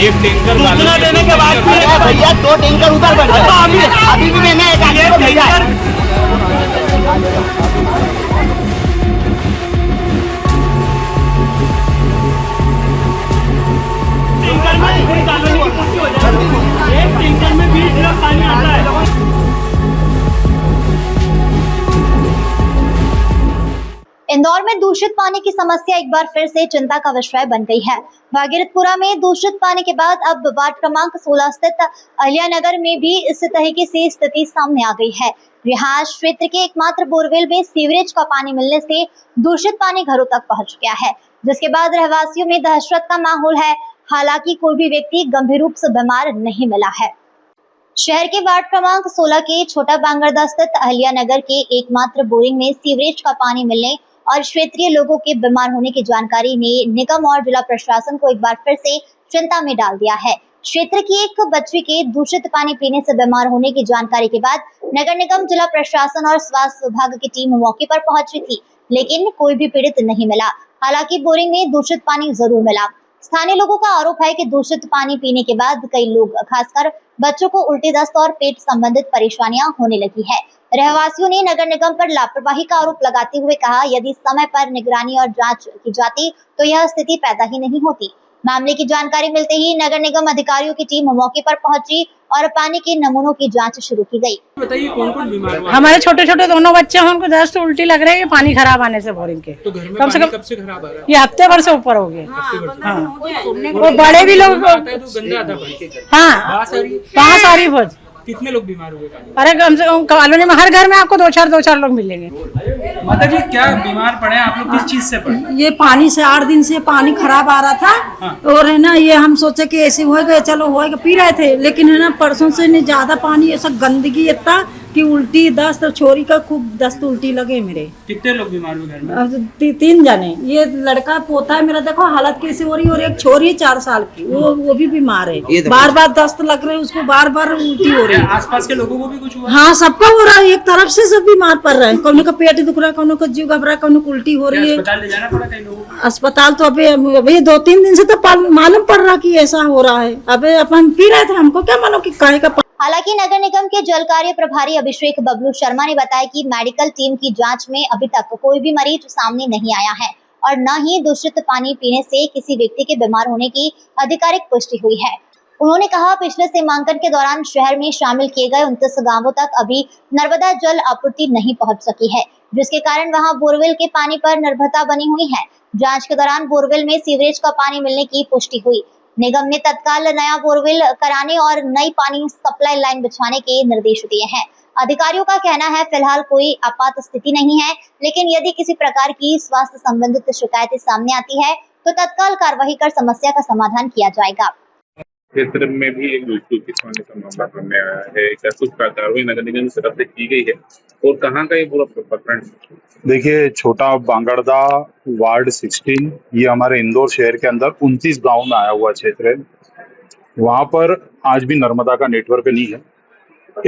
एक टैंकर सूचना देने के बाद भी भैया 2 टैंकर उधर बढ़ गए। अभी भी मैंने एक आदमी को भेजा है। टैंकर में पूरी कॉलोनी की पुष्टि हो जाएगी। एक टैंकर में 20 लीटर पानी आता है। इंदौर में दूषित पानी की समस्या एक बार फिर से चिंता का विषय बन गई है। भागीरथपुरा में दूषित पानी के बाद अब वार्ड क्रमांक 16 स्थित अहिल्यानगर में भी इस तरीके से स्थिति सामने आ गई है। रिहायश क्षेत्र के एकमात्र बोरवेल में सीवरेज का पानी मिलने से दूषित पानी घरों तक पहुंच गया है, जिसके बाद रहवासियों में दहशत का माहौल है। हालांकि कोई भी व्यक्ति गंभीर रूप से बीमार नहीं मिला है। शहर के वार्ड क्रमांक 16 के छोटा बांगरदा स्थित अहिल्यानगर के एकमात्र बोरिंग में सीवरेज का पानी मिलने और क्षेत्रीय लोगों के बीमार होने की जानकारी ने निगम और जिला प्रशासन को एक बार फिर से चिंता में डाल दिया है। क्षेत्र की एक बच्ची के दूषित पानी पीने से बीमार होने की जानकारी के बाद नगर निगम, जिला प्रशासन और स्वास्थ्य विभाग की टीम मौके पर पहुंची थी, लेकिन कोई भी पीड़ित नहीं मिला। हालांकि बोरिंग में दूषित पानी जरूर मिला। स्थानीय लोगों का आरोप है कि दूषित पानी पीने के बाद कई लोग, खासकर बच्चों को उल्टी, दस्त और पेट संबंधित परेशानियां होने लगी है। रहवासियों ने नगर निगम पर लापरवाही का आरोप लगाते हुए कहा, यदि समय पर निगरानी और जांच की जाती तो यह स्थिति पैदा ही नहीं होती। मामले की जानकारी मिलते ही नगर निगम अधिकारियों की टीम मौके पर पहुंची और पानी के नमूनों की जांच शुरू की गई। बताइए कौन कौन बीमार हुआ? हमारे छोटे छोटे दोनों बच्चे हैं, उनको जस्ट उल्टी लग रही है पानी खराब आने से बोरिंग के। तो घर में कम से पानी कम कब से खराब आ रहा है? ये हफ्ते भर से ऊपर हो गया। हाँ। वो बड़े भी लोग, आता है तो गंदा आता है। हाँ बांस आ रही बहुत। कितने लोग बीमार हुए? अरे कम से कम कॉलोनी में हर घर में आपको दो चार लोग मिलेंगे। माता जी क्या बीमार पड़े? आप लोग किस चीज से पड़े? ये पानी से 8 दिन से पानी खराब आ रहा था और है ना, ये हम सोचे कि ऐसे होएगा, चलो होएगा, पी रहे थे, लेकिन है ना परसों से नहीं ज्यादा पानी, ऐसा गंदगी इतना कि उल्टी, दस्त, छोरी का खूब दस्त उल्टी लगे मेरे। कितने लोग बीमार हुए घर में? अब 3 जने, ये लड़का पोता है मेरा, देखो हालत कैसे हो रही है, और एक छोरी 4 साल की, वो भी बीमार है, बार दस्त लग रहे हैं उसको, बार उल्टी हो रही है। आसपास के लोगों को भी कुछ हुआ? हाँ सबका हो रहा है, एक तरफ से सब बीमार पड़ रहे हैं, कौन का पेट दुख रहा है, कौन का जीव घबरा, कौन को उल्टी हो रही है। अस्पताल ले जाना पड़ा कई लोगों को? अस्पताल तो अभी 2-3 दिन से तो मालूम पड़ रहा कि ऐसा हो रहा है। अबे अपन पी रहे थे, हमको क्या मालूम कि काहे का। हालांकि नगर निगम के जल कार्य प्रभारी अभिषेक बबलू शर्मा ने बताया कि मेडिकल टीम की जांच में अभी तक कोई भी मरीज सामने नहीं आया है और न ही दूषित पानी पीने से किसी व्यक्ति के बीमार होने की आधिकारिक पुष्टि हुई है। उन्होंने कहा, पिछले सीमांकन के दौरान शहर में शामिल किए गए 29 गांवों तक अभी नर्मदा जल आपूर्ति नहीं पहुंच सकी है, जिसके कारण वहां बोरवेल के पानी पर निर्भरता बनी हुई है। जांच के दौरान बोरवेल में सीवरेज का पानी मिलने की पुष्टि हुई। निगम ने तत्काल नया बोरवेल कराने और नई पानी सप्लाई लाइन बिछवाने के निर्देश दिए हैं। अधिकारियों का कहना है, फिलहाल कोई आपात स्थिति नहीं है, लेकिन यदि किसी प्रकार की स्वास्थ्य संबंधित शिकायतें सामने आती है तो तत्काल कार्रवाई कर समस्या का समाधान किया जाएगा। क्षेत्र में भी एक दूषित पानी का मामला सामने आया है, क्या कुछ कार्रवाई नगर निगम की तरफ से की गई है और कहाँ का ये पूरा प्रकरण? देखिए, छोटा बांगरदा वार्ड 16, ये हमारे इंदौर शहर के अंदर 29 गांव में आया हुआ क्षेत्र है। वहां पर आज भी नर्मदा का नेटवर्क नहीं है।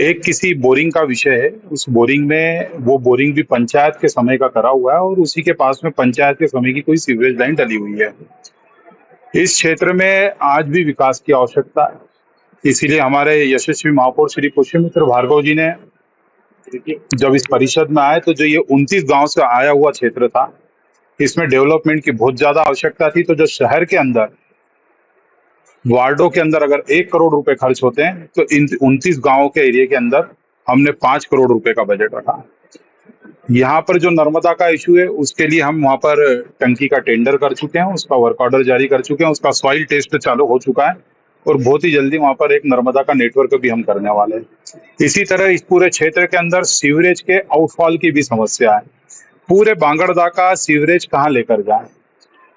एक किसी बोरिंग का विषय है, उस बोरिंग में, वो बोरिंग भी पंचायत के समय का करा हुआ है और उसी के पास में पंचायत के समय की कोई सीवरेज लाइन डली हुई है। इस क्षेत्र में आज भी विकास की आवश्यकता है। इसीलिए हमारे यशस्वी महापौर श्री पुष्यमित्र भार्गव जी ने जब इस परिषद में आए तो जो ये 29 गांव से आया हुआ क्षेत्र था, इसमें डेवलपमेंट की बहुत ज्यादा आवश्यकता थी। तो जो शहर के अंदर वार्डों के अंदर अगर 1 करोड़ रुपए खर्च होते हैं तो इन 29 गांवों के एरिया के अंदर हमने 5 करोड़ रुपए का बजट रखा। यहाँ पर जो नर्मदा का इशू है उसके लिए हम वहाँ पर टंकी का टेंडर कर चुके हैं, उसका वर्क ऑर्डर जारी कर चुके हैं, उसका सॉइल टेस्ट चालू हो चुका है और बहुत ही जल्दी वहाँ पर एक नर्मदा का नेटवर्क भी हम करने वाले हैं। इसी तरह इस पूरे क्षेत्र के अंदर सीवरेज के आउटफॉल की भी समस्या है। पूरे बांगरदा का सीवरेज कहाँ लेकर जाए,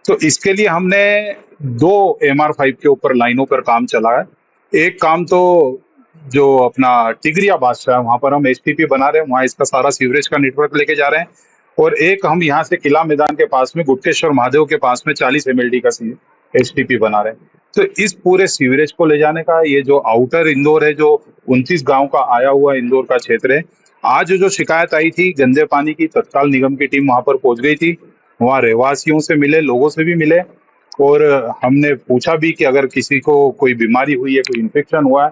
तो इसके लिए हमने 2 MR5 के ऊपर लाइनों पर काम चला है। एक काम तो जो अपना टिगरिया बादशाह है, वहां पर हम STP बना रहे हैं, वहां इसका सारा सीवरेज का नेटवर्क लेके जा रहे हैं। और एक हम यहाँ से किला मैदान के पास में गुप्तेश्वर महादेव के पास में 40 MLD का STP बना रहे हैं। तो इस पूरे सीवरेज को ले जाने का, ये जो आउटर इंदौर है, जो 29 गांव का आया हुआ इंदौर का क्षेत्र है, आज जो शिकायत आई थी गंदे पानी की, तत्काल निगम की टीम वहां पर पहुंच गई थी, वहां रहवासियों से मिले, लोगों से भी मिले और हमने पूछा भी कि अगर किसी को कोई बीमारी हुई है, कोई इन्फेक्शन हुआ है,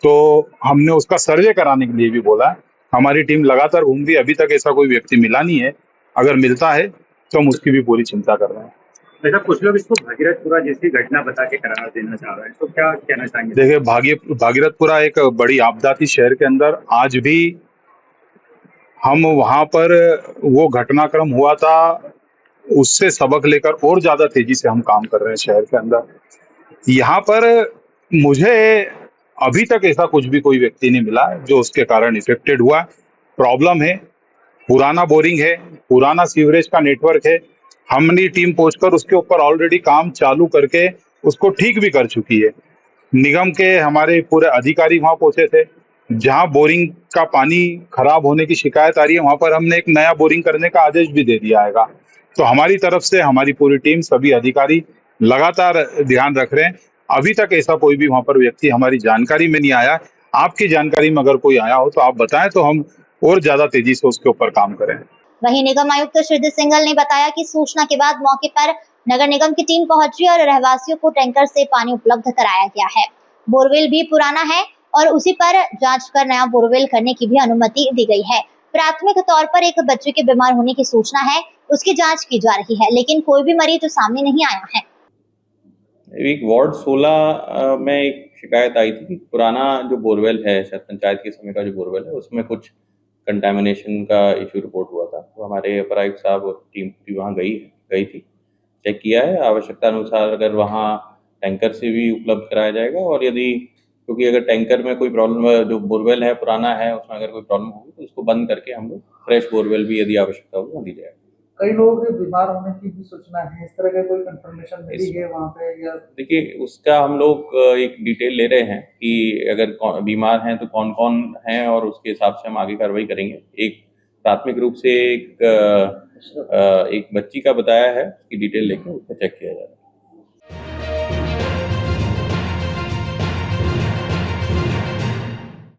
तो हमने उसका सर्वे कराने के लिए भी बोला है। हमारी टीम लगातार घूम रही है, अभी तक ऐसा कोई व्यक्ति मिला नहीं है। अगर मिलता है तो हम उसकी भी पूरी चिंता कर रहे हैं। वैसे कुछ लोग इसको भागीरथपुरा जैसी घटना बता के करार देना चाह रहे हैं, तो क्या कहना चाहेंगे? देखिए, भागीरथपुरा एक बड़ी आपदा थी शहर के अंदर। आज भी हम वहां पर वो घटनाक्रम हुआ था, उससे सबक लेकर और ज्यादा तेजी से हम काम कर रहे हैं शहर के अंदर। यहाँ पर मुझे अभी तक ऐसा कुछ भी कोई व्यक्ति नहीं मिला है जो उसके कारण इफेक्टेड हुआ। प्रॉब्लम है, पुराना बोरिंग है, पुराना सीवरेज का नेटवर्क है। हमने टीम पहुंचकर उसके ऊपर ऑलरेडी काम चालू करके उसको ठीक भी कर चुकी है। निगम के हमारे पूरे अधिकारी वहां पहुंचे थे। जहां बोरिंग का पानी खराब होने की शिकायत आ रही है, वहां पर हमने एक नया बोरिंग करने का आदेश भी दे दिया है। तो हमारी तरफ से हमारी पूरी टीम, सभी अधिकारी लगातार ध्यान रख रहे हैं। अभी तक ऐसा कोई भी वहां पर व्यक्ति हमारी जानकारी में नहीं आया। आपकी जानकारी में अगर कोई आया हो तो आप बताएं, तो हम और ज्यादा तेजी से उसके ऊपर काम करें। वहीं निगम आयुक्त श्रीधर सिंघल ने बताया कि सूचना के बाद मौके पर नगर निगम की टीम पहुंची और रहवासियों को टैंकर से पानी उपलब्ध कराया गया है। बोरवेल भी पुराना है और उसी पर जांच कर नया बोरवेल करने की भी अनुमति दी गई है। प्राथमिक तौर पर एक बच्चे के बीमार होने की सूचना है, उसकी जांच की जा रही है, लेकिन कोई भी मरीज सामने नहीं आया है। एक वार्ड 16 में एक शिकायत आई थी कि पुराना जो बोरवेल है, शायद पंचायत के समय का जो बोरवेल है, उसमें कुछ कंटामिनेशन का इशू रिपोर्ट हुआ था। तो हमारे अपर आयुक्त साहब और टीम भी वहाँ गई थी, चेक किया है। आवश्यकता अनुसार अगर वहाँ टैंकर से भी उपलब्ध कराया जाएगा, और यदि, क्योंकि अगर टैंकर में कोई प्रॉब्लम, जो बोरवेल है पुराना है, उसमें अगर कोई प्रॉब्लम होगी तो उसको बंद करके हम लोग फ्रेश बोरवेल भी यदि आवश्यकता होगी दी जाएगी। कई लोगों के बीमार होने की भी सूचना है, इस तरह का कोई कंफर्मेशन मिली है वहाँ पे? या देखिए, उसका हम लोग एक डिटेल ले रहे हैं कि अगर बीमार हैं तो कौन कौन हैं, और उसके हिसाब से हम आगे कार्रवाई करेंगे। एक प्राथमिक रूप से एक बच्ची का बताया है, उसकी डिटेल लेकर उसको चेक किया जा रहा है।